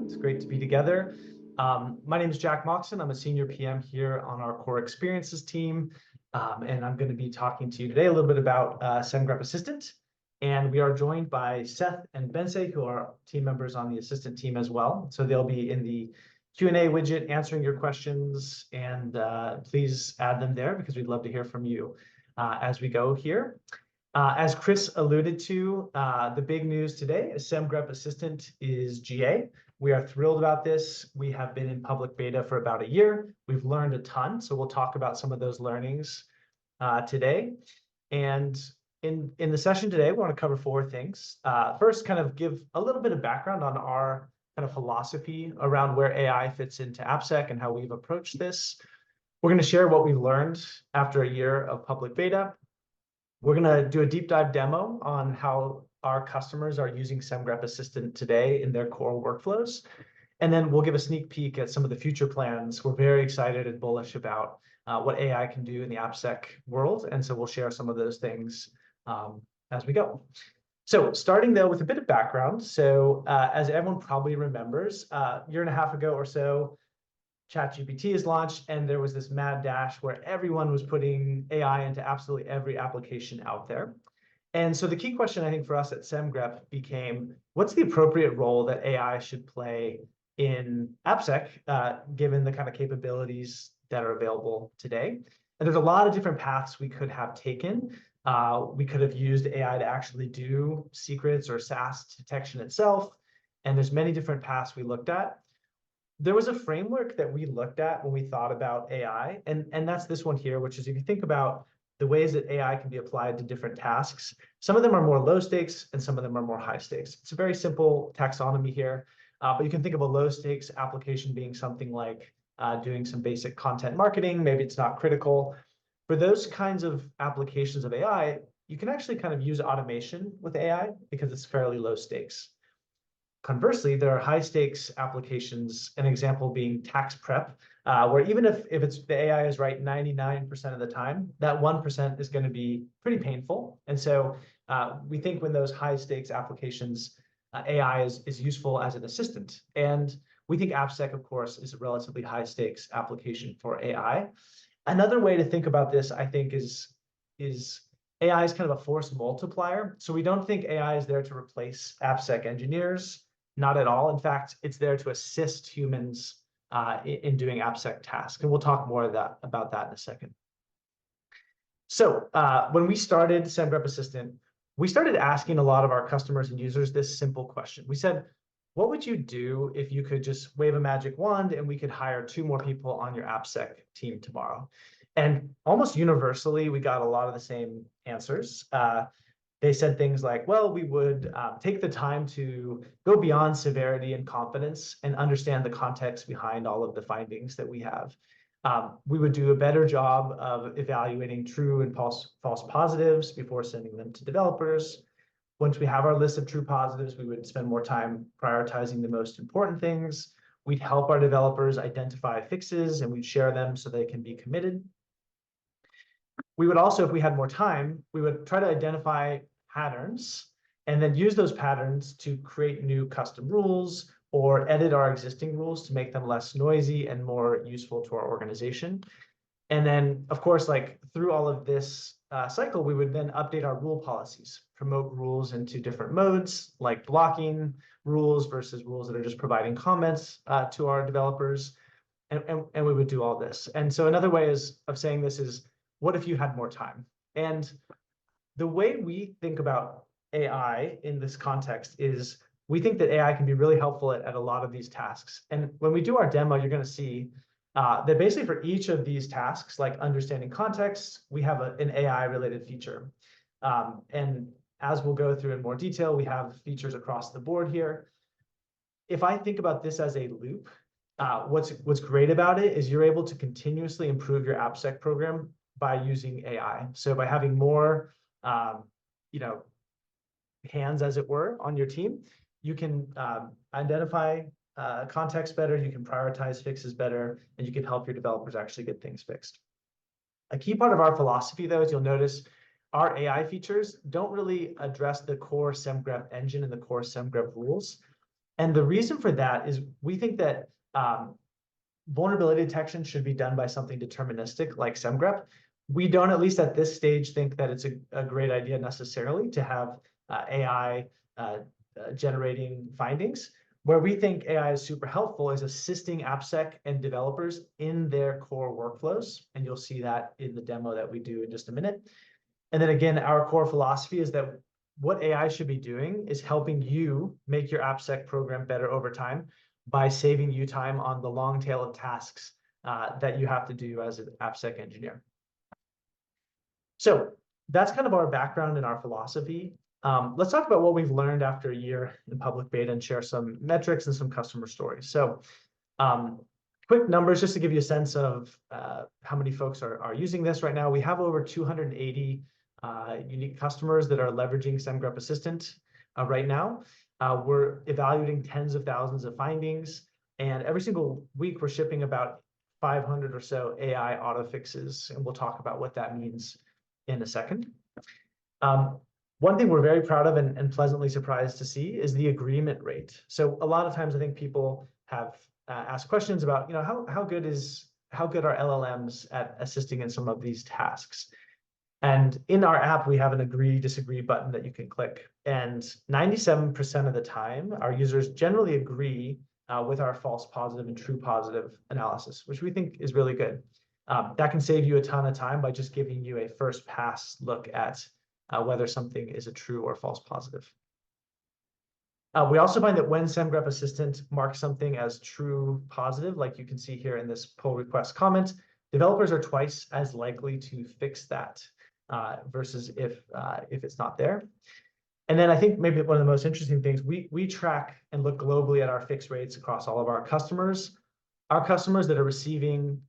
It's great to be together. My name is Jack Moxon. I'm a senior PM here on our core experiences team. And I'm going to be talking to you today a little bit about Semgrep Assistant. And we are joined by Seth and Bensei, who are team members on the assistant team as well. So they'll be in the Q&A widget answering your questions, and please add them there because we'd love to hear from you as we go here. As Chris alluded to, the big news today is Semgrep Assistant is GA. We are thrilled about this. We have been in public beta for about a year. We've learned a ton, so we'll talk about some of those learnings today. And in the session today, we want to cover four things. First, kind of give a little bit of background on our kind of philosophy around where AI fits into AppSec and how we've approached this. We're going to share what we've learned after a year of public beta. We're going to do a deep dive demo on how our customers are using Semgrep Assistant today in their core workflows. And then we'll give a sneak peek at some of the future plans. We're very excited and bullish about what AI can do in the AppSec world. And so we'll share some of those things as we go. So starting though with a bit of background. So as everyone probably remembers, a year and a half ago or so, ChatGPT is launched, and there was this mad dash where everyone was putting AI into absolutely every application out there. And so the key question, I think, for us at Semgrep became, what's the appropriate role that AI should play in AppSec, given the kind of capabilities that are available today? And there's a lot of different paths we could have taken. We could have used AI to actually do secrets or SaaS detection itself. And there's many different paths we looked at. There was a framework that we looked at when we thought about AI, and that's this one here, which is if you think about the ways that AI can be applied to different tasks, some of them are more low stakes and some of them are more high stakes. It's a very simple taxonomy here, but you can think of a low stakes application being something like doing some basic content marketing. Maybe it's not critical. For those kinds of applications of AI, you can actually kind of use automation with AI because it's fairly low stakes. Conversely, there are high stakes applications, an example being tax prep, where even if the AI is right 99% of the time, that 1% is going to be pretty painful. And so we think when those high stakes applications, AI is useful as an assistant. And we think AppSec, of course, is a relatively high stakes application for AI. Another way to think about this, I think, is AI is kind of a force multiplier. So we don't think AI is there to replace AppSec engineers. Not at all. In fact, it's there to assist humans in doing AppSec tasks. And we'll talk more about that in a second. So when we started Semgrep Assistant, we started asking a lot of our customers and users this simple question. We said, what would you do if you could just wave a magic wand and we could hire 2 more people on your AppSec team tomorrow? And almost universally, we got a lot of the same answers. They said things like, well, we would take the time to go beyond severity and confidence and understand the context behind all of the findings that we have. We would do a better job of evaluating true and false positives before sending them to developers. Once we have our list of true positives, we would spend more time prioritizing the most important things. We'd help our developers identify fixes, and we'd share them so they can be committed. We would also, if we had more time, we would try to identify patterns and then use those patterns to create new custom rules or edit our existing rules to make them less noisy and more useful to our organization. And then, of course, like through all of this cycle, we would then update our rule policies, promote rules into different modes, like blocking rules versus rules that are just providing comments to our developers. And we would do all this. And so another way of saying this is, what if you had more time? And the way we think about AI in this context is we think that AI can be really helpful at a lot of these tasks. And when we do our demo, you're going to see that basically for each of these tasks, like understanding context, we have an AI-related feature. And as we'll go through in more detail, we have features across the board here. If I think about this as a loop, what's great about it is you're able to continuously improve your AppSec program by using AI. So by having more, hands, as it were, on your team, you can identify context better, you can prioritize fixes better, and you can help your developers actually get things fixed. A key part of our philosophy, though, is you'll notice our AI features don't really address the core Semgrep engine and the core Semgrep rules. And the reason for that is we think that vulnerability detection should be done by something deterministic like Semgrep. We don't, at least at this stage, think that it's a great idea necessarily to have AI generating findings. Where we think AI is super helpful is assisting AppSec and developers in their core workflows. And you'll see that in the demo that we do in just a minute. And then again, our core philosophy is that what AI should be doing is helping you make your AppSec program better over time by saving you time on the long tail of tasks that you have to do as an AppSec engineer. So that's kind of our background and our philosophy. Let's talk about what we've learned after a year in public beta and share some metrics and some customer stories. So quick numbers just to give you a sense of how many folks are using this right now. We have over 280 unique customers that are leveraging Semgrep Assistant right now. We're evaluating tens of thousands of findings, and every single week we're shipping about 500 or so AI auto fixes, and we'll talk about what that means in a second. One thing we're very proud of and pleasantly surprised to see is the agreement rate. So a lot of times I think people have asked questions about, how good are LLMs at assisting in some of these tasks? And in our app, we have an agree, disagree button that you can click. And 97% of the time, our users generally agree with our false positive and true positive analysis, which we think is really good. That can save you a ton of time by just giving you a first pass look at whether something is a true or false positive. We also find that when Semgrep Assistant marks something as true positive, like you can see here in this pull request comment, developers are twice as likely to fix that versus if it's not there. And then I think maybe one of the most interesting things, we track and look globally at our fix rates across all of our customers. Our customers that are receiving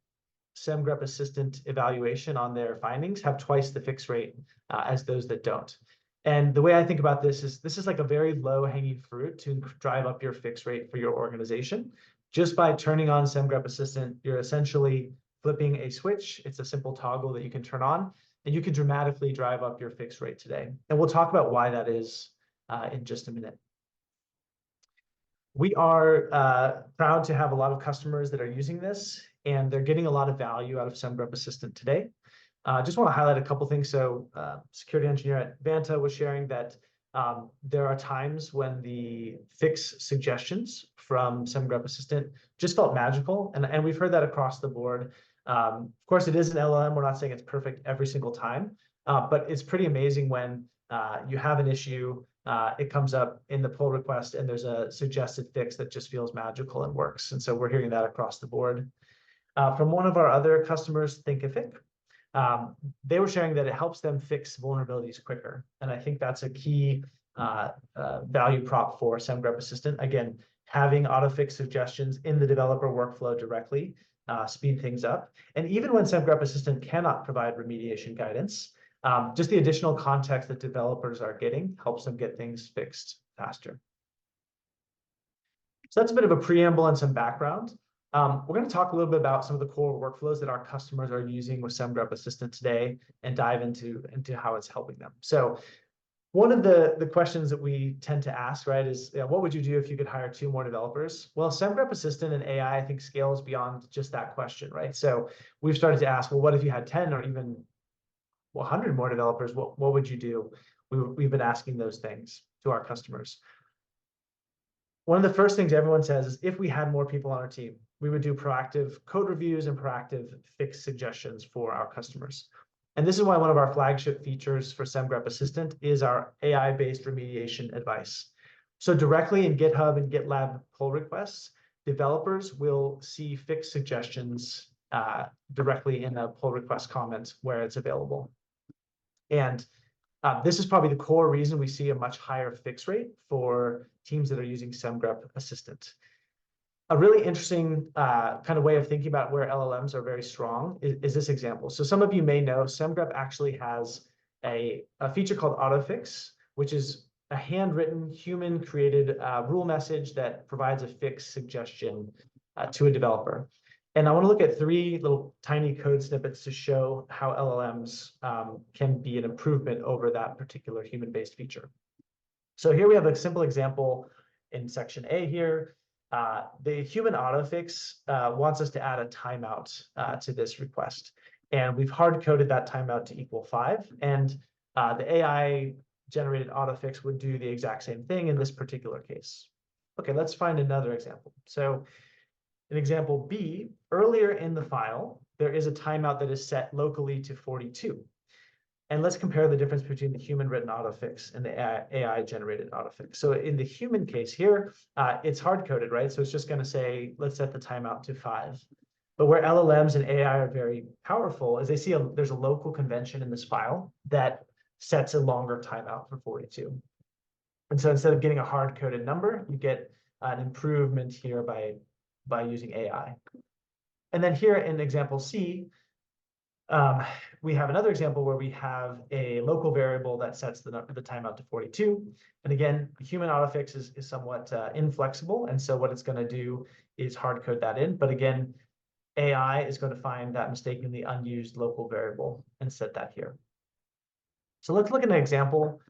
Semgrep Assistant evaluation on their findings have twice the fix rate as those that don't. And the way I think about this is like a very low hanging fruit to drive up your fix rate for your organization. Just by turning on Semgrep Assistant, you're essentially flipping a switch. It's a simple toggle that you can turn on, and you can dramatically drive up your fix rate today. And we'll talk about why that is in just a minute. We are proud to have a lot of customers that are using this, and they're getting a lot of value out of Semgrep Assistant today. Just want to highlight a couple things. So security engineer at Vanta was sharing that there are times when the fix suggestions from Semgrep Assistant just felt magical. And we've heard that across the board. Of course, it is an LLM. We're not saying it's perfect every single time, but it's pretty amazing when you have an issue, it comes up in the pull request, and there's a suggested fix that just feels magical and works. And so we're hearing that across the board. From one of our other customers, Thinkific, they were sharing that it helps them fix vulnerabilities quicker. And I think that's a key value prop for Semgrep Assistant. Again, having auto-fix suggestions in the developer workflow directly speed things up. And even when Semgrep Assistant cannot provide remediation guidance, just the additional context that developers are getting helps them get things fixed faster. So that's a bit of a preamble and some background. We're going to talk a little bit about some of the core workflows that our customers are using with Semgrep Assistant today and dive into how it's helping them. So one of the questions that we tend to ask, right, is what would you do if you could hire 2 more developers? Well, Semgrep Assistant and AI, I think, scales beyond just that question, right? So we've started to ask, well, what if you had 10 or even 100 more developers? What would you do? We've been asking those things to our customers. One of the first things everyone says is if we had more people on our team, we would do proactive code reviews and proactive fix suggestions for our customers. And this is why one of our flagship features for Semgrep Assistant is our AI-based remediation advice. So directly in GitHub and GitLab pull requests, developers will see fix suggestions directly in a pull request comment where it's available. And this is probably the core reason we see a much higher fix rate for teams that are using Semgrep Assistant. A really interesting kind of way of thinking about where LLMs are very strong is this example. So some of you may know Semgrep actually has a feature called AutoFix, which is a handwritten, human-created rule message that provides a fix suggestion to a developer. And I want to look at 3 little tiny code snippets to show how LLMs can be an improvement over that particular human-based feature. So here we have a simple example in section A here. The human autofix wants us to add a timeout to this request. And we've hard-coded that timeout to equal 5. And the AI-generated autofix would do the exact same thing in this particular case. Okay, let's find another example. So in example B, earlier in the file, there is a timeout that is set locally to 42. And let's compare the difference between the human written autofix and the AI generated autofix. So in the human case here, it's hard coded, right? So it's just going to say, let's set the timeout to 5. But where LLMs and AI are very powerful is they see there's a local convention in this file that sets a longer timeout for 42. And so instead of getting a hard coded number, you get an improvement here by using AI. And then here in example C, we have another example where we have a local variable that sets the timeout to 42. And again, the human autofix is somewhat inflexible. And so what it's going to do is hard code that in. But again, AI is going to find that mistakenly unused local variable and set that here. So let's look at an example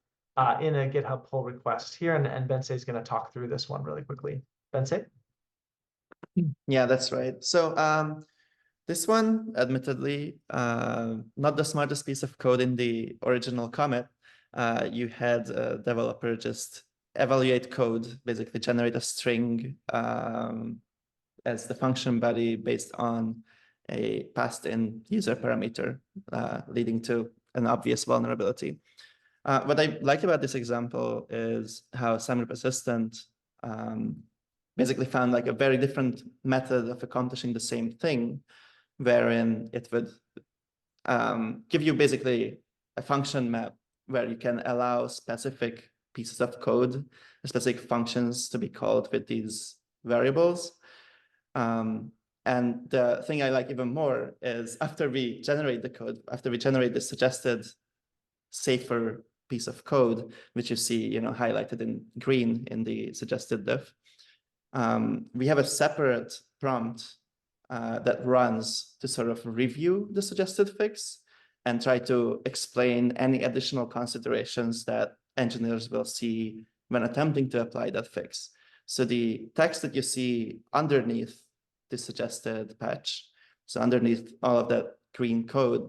in a GitHub pull request here. And Bensei is going to talk through this one really quickly. Bensei? Yeah, that's right. So this one, admittedly, not the smartest piece of code in the original commit. You had a developer just evaluate code, basically generate a string as the function body based on a passed-in user parameter, leading to an obvious vulnerability. What I like about this example is how Semgrep Assistant basically found like a very different method of accomplishing the same thing, wherein it would give you basically a function map where you can allow specific pieces of code, specific functions to be called with these variables. And the thing I like even more is after we generate the code, after we generate the suggested safer piece of code, which you see, highlighted in green in the suggested diff, we have a separate prompt that runs to sort of review the suggested fix and try to explain any additional considerations that engineers will see when attempting to apply that fix. So the text that you see underneath the suggested patch, so underneath all of that green code,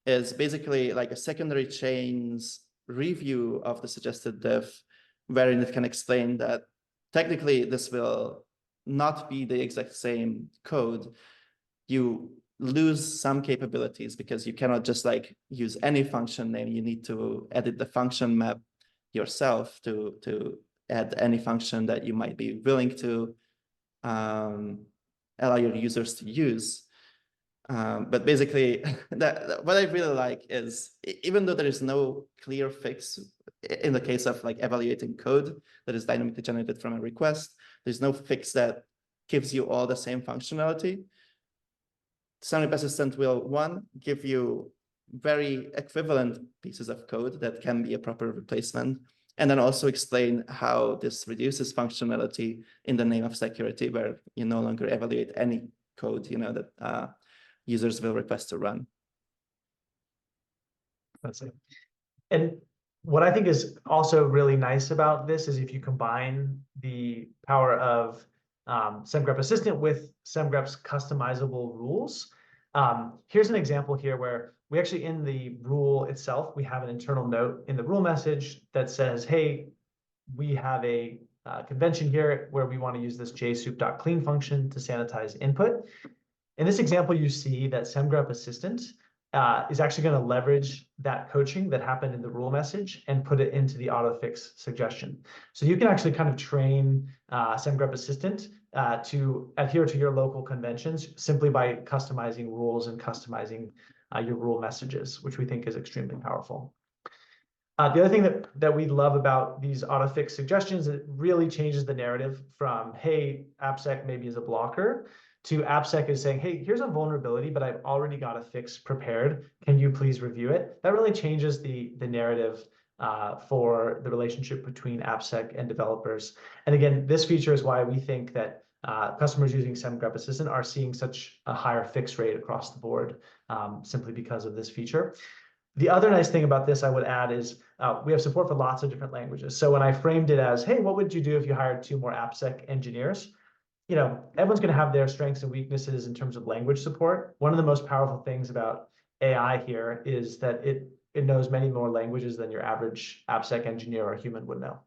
is basically like a secondary chain's review of the suggested diff, wherein it can explain that technically this will not be the exact same code. You lose some capabilities because you cannot just like use any function name. You need to edit the function map yourself to add any function that you might be willing to allow your users to use. But basically, what I really like is, even though there is no clear fix in the case of like evaluating code that is dynamically generated from a request, there's no fix that gives you all the same functionality. Semgrep Assistant will, one, give you very equivalent pieces of code that can be a proper replacement, and then also explain how this reduces functionality in the name of security, where you no longer evaluate any code, that users will request to run. That's it. And what I think is also really nice about this is if you combine the power of Semgrep Assistant with Semgrep's customizable rules. Here's an example here where we actually, in the rule itself, we have an internal note in the rule message that says, hey, we have a convention here where we want to use this jsoup.clean function to sanitize input. In this example, you see that Semgrep Assistant is actually going to leverage that coaching that happened in the rule message and put it into the autofix suggestion. So you can actually kind of train Semgrep Assistant to adhere to your local conventions simply by customizing rules and customizing your rule messages, which we think is extremely powerful. The other thing that we love about these autofix suggestions, it really changes the narrative from, hey, AppSec maybe is a blocker, to AppSec is saying, hey, here's a vulnerability, but I've already got a fix prepared. Can you please review it? That really changes the narrative for the relationship between AppSec and developers. And again, this feature is why we think that customers using Semgrep Assistant are seeing such a higher fix rate across the board simply because of this feature. The other nice thing about this I would add is we have support for lots of different languages. So when I framed it as, hey, what would you do if you hired 2 more AppSec engineers? Everyone's going to have their strengths and weaknesses in terms of language support. One of the most powerful things about AI here is that it knows many more languages than your average AppSec engineer or human would know.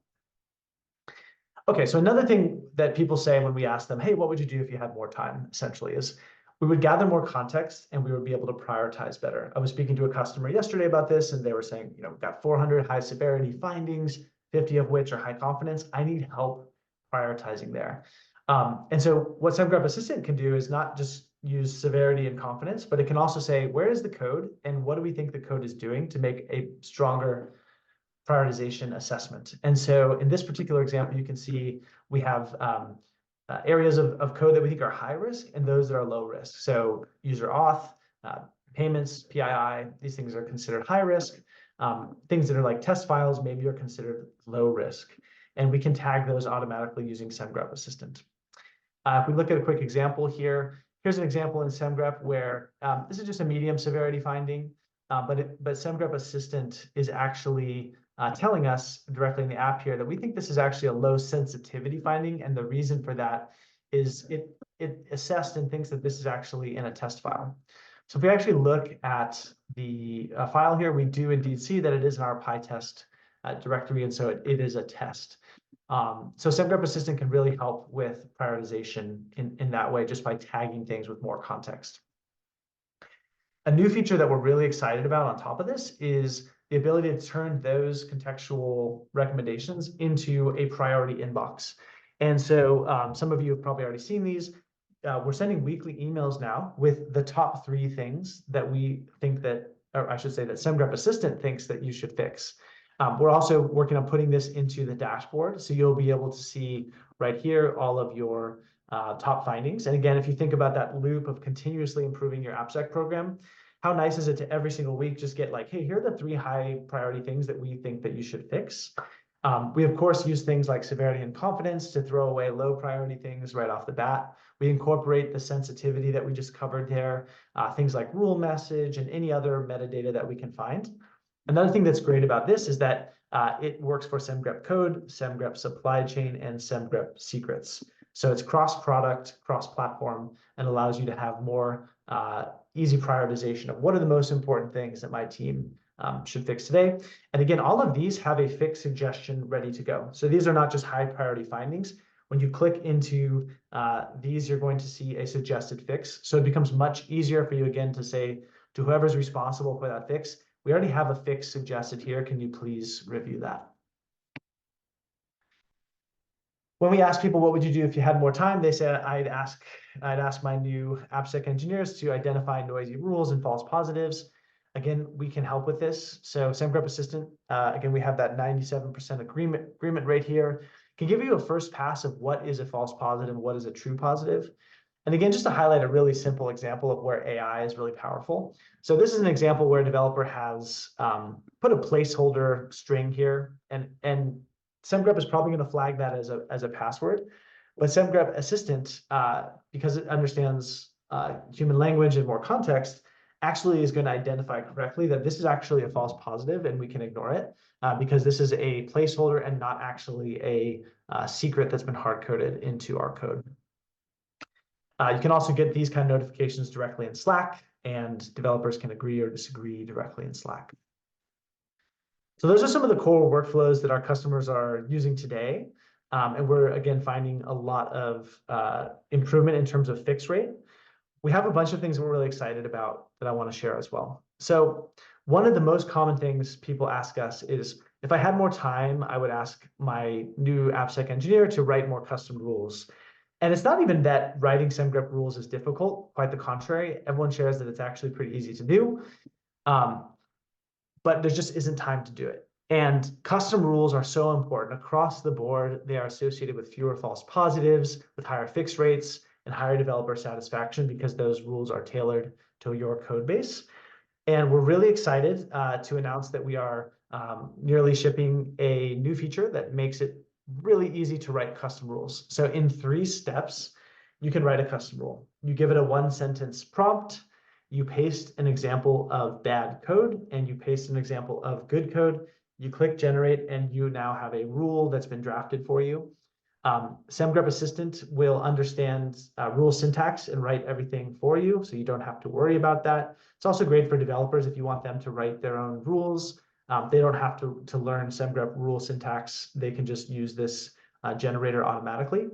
Okay, so another thing that people say when we ask them, hey, what would you do if you had more time, essentially, is we would gather more context and we would be able to prioritize better. I was speaking to a customer yesterday about this, and they were saying, we've got 400 high severity findings, 50 of which are high confidence. I need help prioritizing there. And so what Semgrep Assistant can do is not just use severity and confidence, but it can also say, where is the code and what do we think the code is doing to make a stronger prioritization assessment. And so in this particular example, you can see we have areas of code that we think are high risk and those that are low risk. So user auth, payments, PII, these things are considered high risk. Things that are like test files maybe are considered low risk. And we can tag those automatically using Semgrep Assistant. If we look at a quick example here, here's an example in Semgrep where this is just a medium severity finding, but Semgrep Assistant is actually telling us directly in the app here that we think this is actually a low sensitivity finding. And the reason for that is it assessed and thinks that this is actually in a test file. So if we actually look at the file here, we do indeed see that it is in our PyTest directory. And so it is a test. So Semgrep Assistant can really help with prioritization in that way, just by tagging things with more context. A new feature that we're really excited about on top of this is the ability to turn those contextual recommendations into a priority inbox. And so some of you have probably already seen these. We're sending weekly emails now with the top 3 things that we think that, or I should say that Semgrep Assistant thinks that you should fix. We're also working on putting this into the dashboard. So you'll be able to see right here all of your top findings. And again, if you think about that loop of continuously improving your AppSec program, how nice is it to every single week just get like, hey, here are the 3 high priority things that we think that you should fix. We, of course, use things like severity and confidence to throw away low priority things right off the bat. We incorporate the sensitivity that we just covered there, things like rule message and any other metadata that we can find. Another thing that's great about this is that it works for Semgrep Code, Semgrep Supply Chain, and Semgrep Secrets. So it's cross-product, cross-platform, and allows you to have more easy prioritization of what are the most important things that my team should fix today. And again, all of these have a fix suggestion ready to go. So these are not just high priority findings. When you click into these, you're going to see a suggested fix. So it becomes much easier for you, again, to say to whoever's responsible for that fix, we already have a fix suggested here. Can you please review that? When we ask people, what would you do if you had more time? They said, I'd ask my new AppSec engineers to identify noisy rules and false positives. Again, we can help with this. So Semgrep Assistant, again, we have that 97% agreement rate here. Can give you a first pass of what is a false positive and what is a true positive. And again, just to highlight a really simple example of where AI is really powerful. So this is an example where a developer has put a placeholder string here, and Semgrep is probably going to flag that as a password. But Semgrep Assistant, because it understands human language and more context, actually is going to identify correctly that this is actually a false positive and we can ignore it because this is a placeholder and not actually a secret that's been hard-coded into our code. You can also get these kind of notifications directly in Slack, and developers can agree or disagree directly in Slack. So those are some of the core workflows that our customers are using today. And we're, again, finding a lot of improvement in terms of fix rate. We have a bunch of things that we're really excited about that I want to share as well. So one of the most common things people ask us is, if I had more time, I would ask my new AppSec engineer to write more custom rules. And it's not even that writing Semgrep rules is difficult, quite the contrary. Everyone shares that it's actually pretty easy to do, but there just isn't time to do it. And custom rules are so important across the board. They are associated with fewer false positives, with higher fix rates, and higher developer satisfaction because those rules are tailored to your code base. And we're really excited to announce that we are nearly shipping a new feature that makes it really easy to write custom rules. So in 3 steps, you can write a custom rule. You give it a 1-sentence prompt, You paste an example of bad code and you paste an example of good code. You click generate and you now have a rule that's been drafted for you. Semgrep Assistant will understand rule syntax and write everything for you, so you don't have to worry about that. It's also great for developers if you want them to write their own rules. They don't have to learn Semgrep rule syntax. They can just use this generator automatically.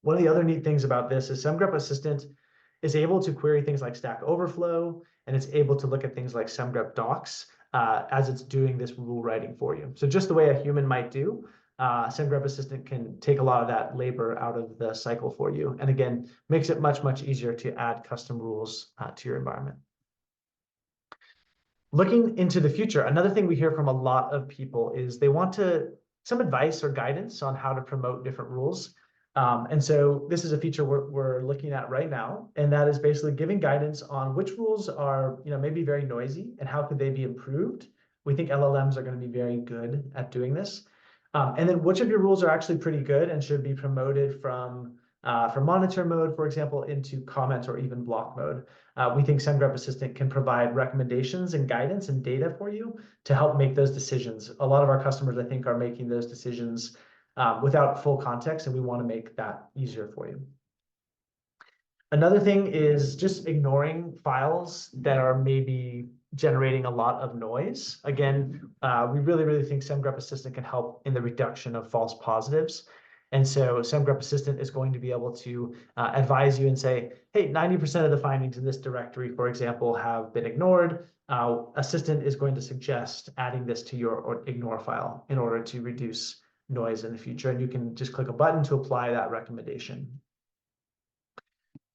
One of the other neat things about this is Semgrep Assistant is able to query things like Stack Overflow, and it's able to look at things like Semgrep docs as it's doing this rule writing for you. So just the way a human might do, Semgrep Assistant can take a lot of that labor out of the cycle for you. And again, makes it much, much easier to add custom rules to your environment. Looking into the future, another thing we hear from a lot of people is they want some advice or guidance on how to promote different rules. And so this is a feature we're looking at right now, and that is basically giving guidance on which rules are, maybe very noisy and how could they be improved. We think LLMs are going to be very good at doing this. And then which of your rules are actually pretty good and should be promoted from monitor mode, for example, into comment or even block mode. We think Semgrep Assistant can provide recommendations and guidance and data for you to help make those decisions. A lot of our customers, I think, are making those decisions without full context, and we want to make that easier for you. Another thing is just ignoring files that are maybe generating a lot of noise. Again, we really, really think Semgrep Assistant can help in the reduction of false positives. And so Semgrep Assistant is going to be able to advise you and say, hey, 90% of the findings in this directory, for example, have been ignored. Assistant is going to suggest adding this to your ignore file in order to reduce noise in the future. And you can just click a button to apply that recommendation.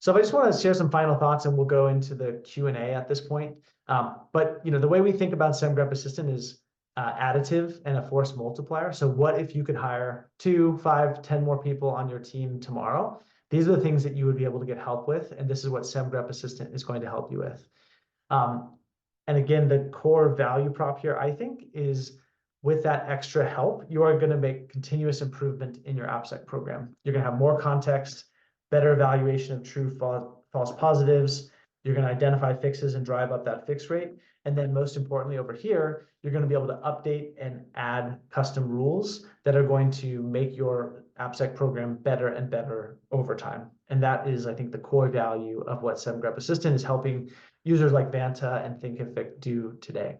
So I just want to share some final thoughts and we'll go into the Q&A at this point. But the way we think about Semgrep Assistant is additive and a force multiplier. So what if you could hire 2, 5, 10 more people on your team tomorrow? These are the things that you would be able to get help with. And this is what Semgrep Assistant is going to help you with. And again, the core value prop here, I think, is with that extra help, you are going to make continuous improvement in your AppSec program. You're going to have more context, better evaluation of true false positives. You're going to identify fixes and drive up that fix rate. And then most importantly over here, you're going to be able to update and add custom rules that are going to make your AppSec program better and better over time. And that is, I think, the core value of what Semgrep Assistant is helping users like Vanta and Thinkific do today.